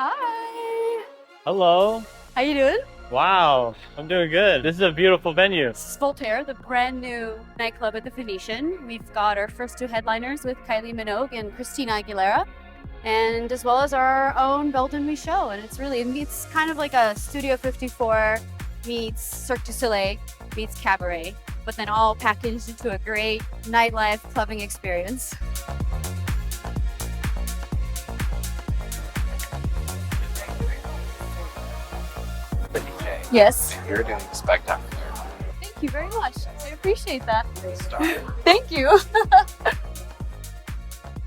Hi. Hello. How you doing? Wow, I'm doing good. This is a beautiful venue. This is Voltaire, the brand new nightclub at the Venetian. We've got our first two headliners with Kylie Minogue and Christina Aguilera, and as well as our own Belgian Michaud. And it's kind of like a Studio 54 meets Cirque du Soleil meets cabaret, but then all packaged into a great nightlife clubbing experience. The DJ. Yes. You're doing spectacular. Thank you very much. I appreciate that. Star. Thank you.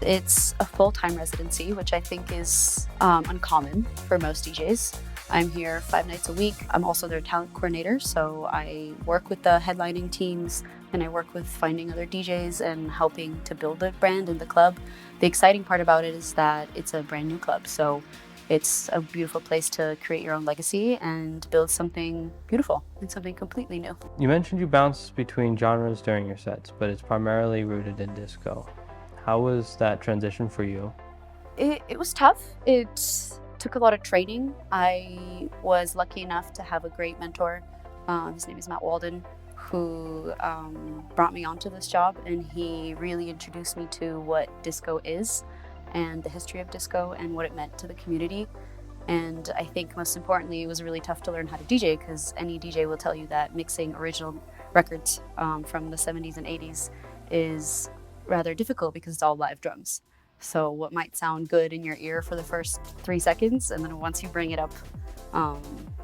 It's a full-time residency, which I think is uncommon for most DJs. I'm here 5 nights a week. I'm also their talent coordinator, so I work with the headlining teams and I work with finding other DJs and helping to build the brand and the club. The exciting part about it is that it's a brand new club, so it's a beautiful place to create your own legacy and build something beautiful and something completely new. You mentioned you bounce between genres during your sets, but it's primarily rooted in disco. How was that transition for you? It was tough. It took a lot of training. I was lucky enough to have a great mentor. His name is Matt Walden, who brought me onto this job, and he really introduced me to what disco is and the history of disco and what it meant to the community. And I think most importantly, it was really tough to learn how to DJ, because any DJ will tell you that mixing original records from the 70s and 80s is rather difficult because it's all live drums. So what might sound good in your ear for the first 3 seconds, and then once you bring it up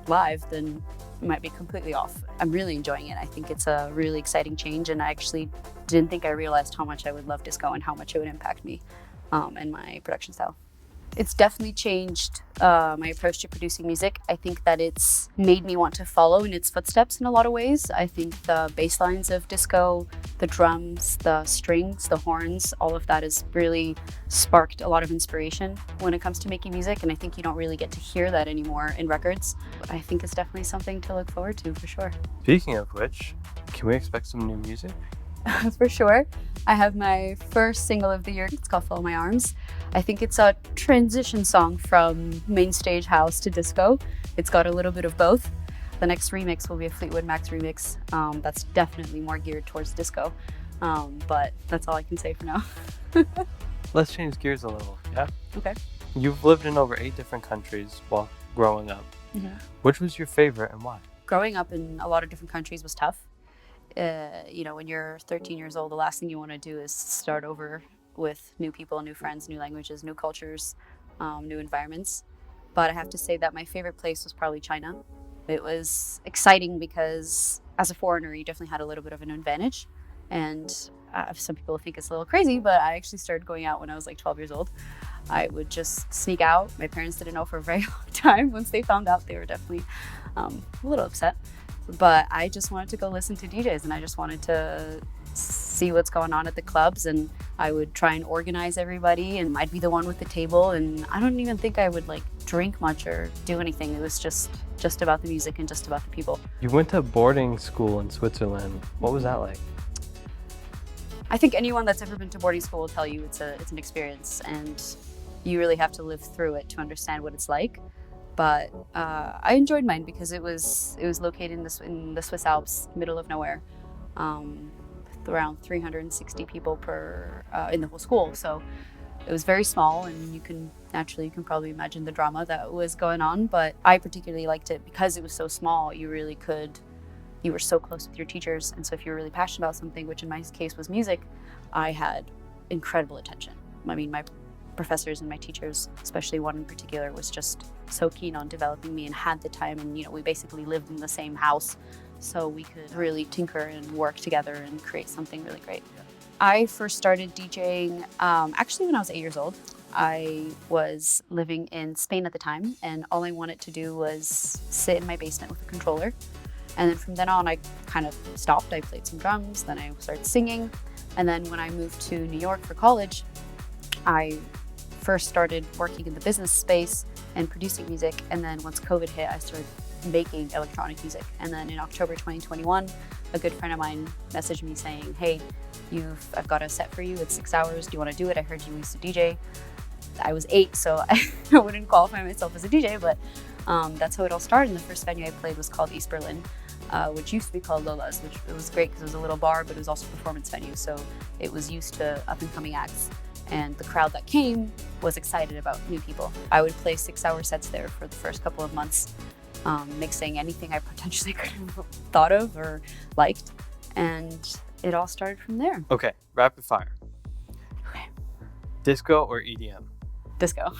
live, then it might be completely off. I'm really enjoying it. I think it's a really exciting change, and I actually didn't think I realized how much I would love disco and how much it would impact me and my production style. It's definitely changed my approach to producing music. I think that it's made me want to follow in its footsteps in a lot of ways. I think the bass lines of disco, the drums, the strings, the horns, all of that has really sparked a lot of inspiration when it comes to making music, and I think you don't really get to hear that anymore in records. But I think it's definitely something to look forward to, for sure. Speaking of which, can we expect some new music? For sure. I have my first single of the year. It's called Follow My Arms. I think it's a transition song from main stage house to disco. It's got a little bit of both. The next remix will be a Fleetwood Mac's remix. That's definitely more geared towards disco. But that's all I can say for now. Let's change gears a little, yeah? Okay. You've lived in over 8 different countries while growing up. Mm-hmm. Which was your favorite and why? Growing up in a lot of different countries was tough. When you're 13 years old, the last thing you want to do is start over with new people, new friends, new languages, new cultures, new environments. But I have to say that my favorite place was probably China. It was exciting because as a foreigner, you definitely had a little bit of an advantage. And some people think it's a little crazy, but I actually started going out when I was like 12 years old. I would just sneak out. My parents didn't know for a very long time. Once they found out, they were definitely a little upset. But I just wanted to go listen to DJs, and I just wanted to see what's going on at the clubs, and I would try and organize everybody, and I'd be the one with the table, and I don't even think I would like drink much or do anything. It was just about the music and just about the people. You went to boarding school in Switzerland. What was that like? I think anyone that's ever been to boarding school will tell you it's an experience, and you really have to live through it to understand what it's like. But I enjoyed mine because it was located in the Swiss Alps, middle of nowhere, around 360 people in the whole school. So it was very small, and you can probably imagine the drama that was going on. But I particularly liked it because it was so small. You were so close with your teachers, and so if you were really passionate about something, which in my case was music, I had incredible attention. I mean, my professors and my teachers, especially one in particular, was just so keen on developing me and had the time, and we basically lived in the same house, so we could really tinker and work together and create something really great. I first started DJing actually when I was 8 years old. I was living in Spain at the time, and all I wanted to do was sit in my basement with a controller. And then from then on, I kind of stopped. I played some drums, then I started singing, and then when I moved to New York for college, I first started working in the business space and producing music, and then once COVID hit, I started making electronic music. And then in October 2021, a good friend of mine messaged me saying, "Hey, I've got a set for you. It's 6 hours. Do you want to do it? I heard you used to DJ." I was 8, so I wouldn't qualify myself as a DJ, but that's how it all started. And the first venue I played was called East Berlin, which used to be called Lola's, which it was great because it was a little bar, but it was also a performance venue, so it was used to up-and-coming acts. And the crowd that came was excited about new people. I would play 6-hour sets there for the first couple of months, mixing anything I potentially could have thought of or liked. And it all started from there. Okay, rapid fire. Okay. Disco or EDM? Disco.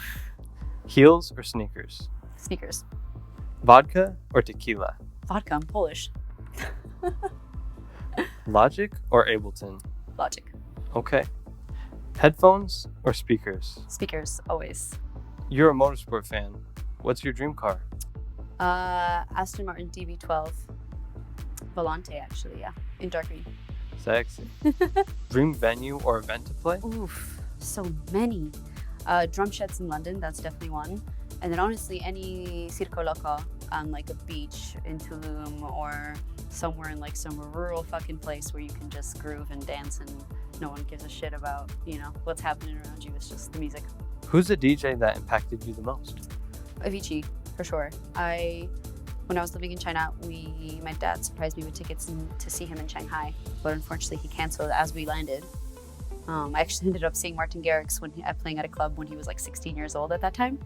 Heels or sneakers? Sneakers. Vodka or tequila? Vodka, I'm Polish. Logic or Ableton? Logic. Okay. Headphones or speakers? Speakers, always. You're a motorsport fan. What's your dream car? Aston Martin DB12. Volante, actually, yeah. In dark green. Sexy. Dream venue or event to play? Oof, so many. Drum sheds in London, that's definitely one. And then honestly, any Circo Loco on like a beach in Tulum or somewhere in like some rural fucking place where you can just groove and dance and no one gives a shit about, what's happening around you. It's just the music. Who's a DJ that impacted you the most? Avicii, for sure. When I was living in China, my dad surprised me with tickets to see him in Shanghai, but unfortunately he canceled as we landed. I actually ended up seeing Martin Garrix playing at a club when he was like 16 years old at that time.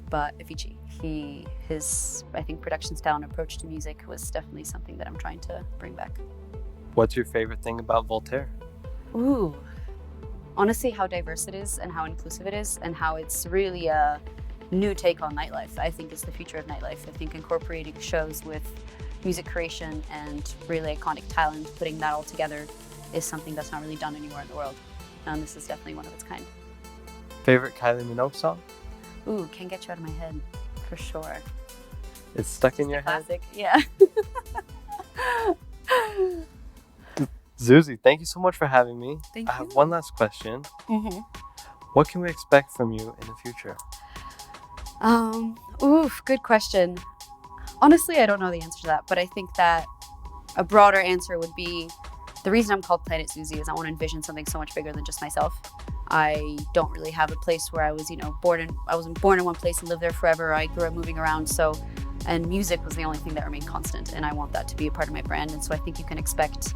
But Avicii, his I think production style and approach to music was definitely something that I'm trying to bring back. What's your favorite thing about Voltaire? Ooh, honestly, how diverse it is and how inclusive it is and how it's really a new take on nightlife. I think it's the future of nightlife. I think incorporating shows with music creation and really iconic talent, putting that all together is something that's not really done anywhere in the world. And this is definitely one of its kind. Favorite Kylie Minogue song? Ooh, Can't Get You Out of My Head, for sure. It's stuck in your head? Classic, yeah. Zuzy, thank you so much for having me. Thank I have one last question. Mm-hmm. What can we expect from you in the future? Good question. Honestly, I don't know the answer to that, but I think that a broader answer would be the reason I'm called Planet Zuzy is I want to envision something so much bigger than just myself. I don't really have a place where I was, I wasn't born in one place and lived there forever. I grew up moving around, and music was the only thing that remained constant, and I want that to be a part of my brand. And so I think you can expect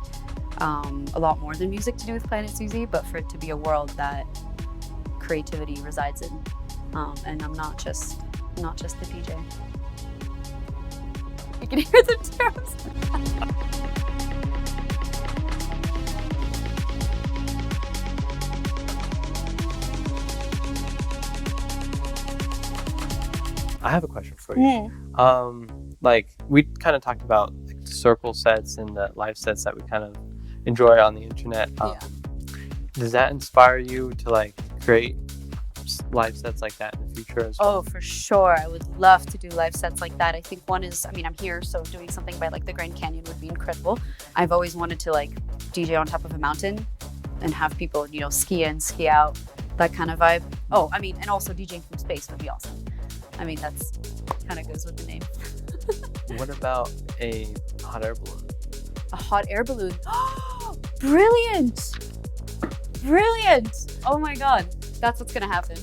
a lot more than music to do with Planet Zuzy, but for it to be a world that creativity resides in, and I'm not just the DJ. You can hear the drums. I have a question for you. We kind of talked about circle sets and the live sets that we kind of enjoy on the internet. Does that inspire you to create live sets like that in the future as well? Oh, for sure. I would love to do live sets like that. I think one is, I'm here, so doing something by the Grand Canyon would be incredible. I've always wanted to DJ on top of a mountain and have people, ski in, ski out, that kind of vibe. Oh, and also DJing from space would be awesome. That's kind of goes with the name. What about a hot air balloon? A hot air balloon. Brilliant! Brilliant! Oh my God, that's what's gonna happen.